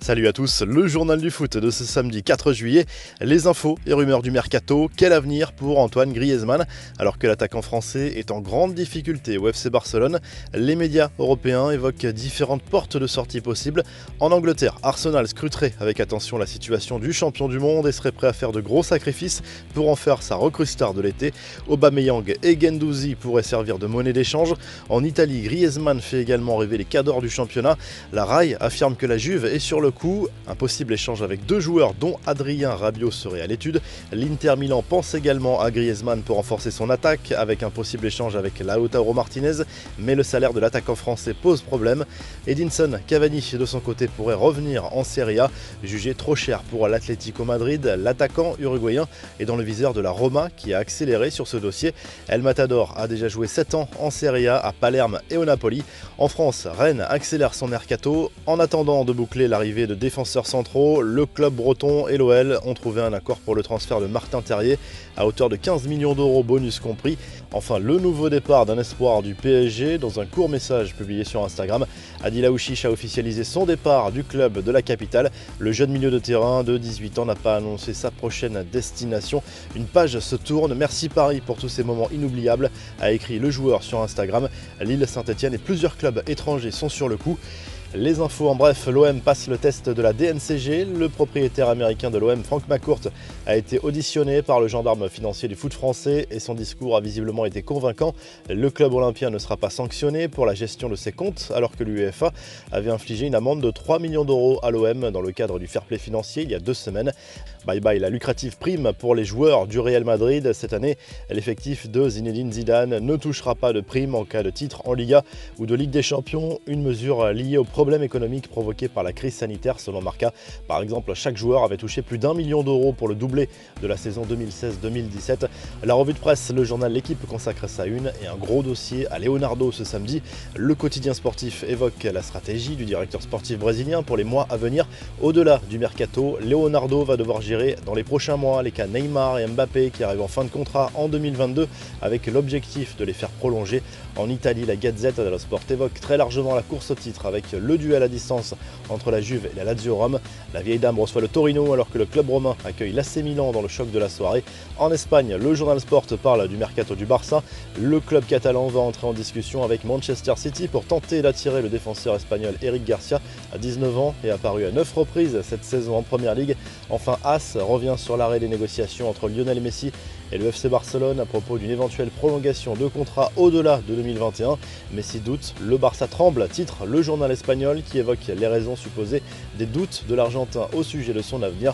Salut à tous, le journal du foot de ce samedi 4 juillet. Les infos et rumeurs du mercato. Quel avenir pour Antoine Griezmann? Alors que l'attaquant français est en grande difficulté au FC Barcelone, les médias européens évoquent différentes portes de sortie possibles. En Angleterre, Arsenal scruterait avec attention la situation du champion du monde et serait prêt à faire de gros sacrifices pour en faire sa recrue star de l'été. Aubameyang et Guendouzi pourraient servir de monnaie d'échange. En Italie, Griezmann fait également rêver les cadors du championnat. La RAI affirme que la Juve est sur le coup. Un possible échange avec deux joueurs dont Adrien Rabiot serait à l'étude. L'Inter Milan pense également à Griezmann pour renforcer son attaque avec un possible échange avec Lautaro Martinez, mais le salaire de l'attaquant français pose problème. Edinson Cavani de son côté pourrait revenir en Serie A, jugé trop cher pour l'Atlético Madrid. L'attaquant uruguayen est dans le viseur de la Roma qui a accéléré sur ce dossier. El Matador a déjà joué 7 ans en Serie A à Palerme et au Napoli. En France, Rennes accélère son mercato. En attendant de boucler l'arrivée de défenseurs centraux, le club breton et l'OL ont trouvé un accord pour le transfert de Martin Terrier à hauteur de 15 millions d'euros bonus compris. Enfin, le nouveau départ d'un espoir du PSG. Dans un court message publié sur Instagram, Adil Aouchiche a officialisé son départ du club de la capitale. Le jeune milieu de terrain de 18 ans n'a pas annoncé sa prochaine destination. Une page se tourne. Merci Paris pour tous ces moments inoubliables, a écrit le joueur sur Instagram. Lille, Saint-Etienne et plusieurs clubs étrangers sont sur le coup. Les infos en bref, l'OM passe le test de la DNCG. Le propriétaire américain de l'OM, Frank McCourt, a été auditionné par le gendarme financier du foot français et son discours a visiblement été convaincant. Le club olympien ne sera pas sanctionné pour la gestion de ses comptes alors que l'UEFA avait infligé une amende de 3 millions d'euros à l'OM dans le cadre du fair play financier il y a 2 semaines. Bye bye la lucrative prime pour les joueurs du Real Madrid. Cette année, l'effectif de Zinedine Zidane ne touchera pas de prime en cas de titre en Liga ou de Ligue des Champions, une mesure liée au problème économique provoqué par la crise sanitaire selon Marca. Par exemple, chaque joueur avait touché plus d'1 million d'euros pour le doublé de la saison 2016-2017. La revue de presse, le journal L'Équipe consacre sa une et un gros dossier à Leonardo ce samedi. Le quotidien sportif évoque la stratégie du directeur sportif brésilien pour les mois à venir. Au-delà du mercato, Leonardo va devoir gérer dans les prochains mois les cas Neymar et Mbappé qui arrivent en fin de contrat en 2022 avec l'objectif de les faire prolonger. En Italie, la Gazzetta dello Sport évoque très largement la course au titre avec le duel à distance entre la Juve et la Lazio Rome. La vieille dame reçoit le Torino alors que le club romain accueille l'AC Milan dans le choc de la soirée. En Espagne, le journal Sport parle du mercato du Barça. Le club catalan va entrer en discussion avec Manchester City pour tenter d'attirer le défenseur espagnol Eric Garcia, à 19 ans et apparu à 9 reprises cette saison en Première Ligue. Enfin, AS revient sur l'arrêt des négociations entre Lionel Messi et le FC Barcelone à propos d'une éventuelle prolongation de contrat au-delà de 2021. Messi doute, le Barça tremble, titre le journal espagnol qui évoque les raisons supposées des doutes de l'Argentin au sujet de son avenir.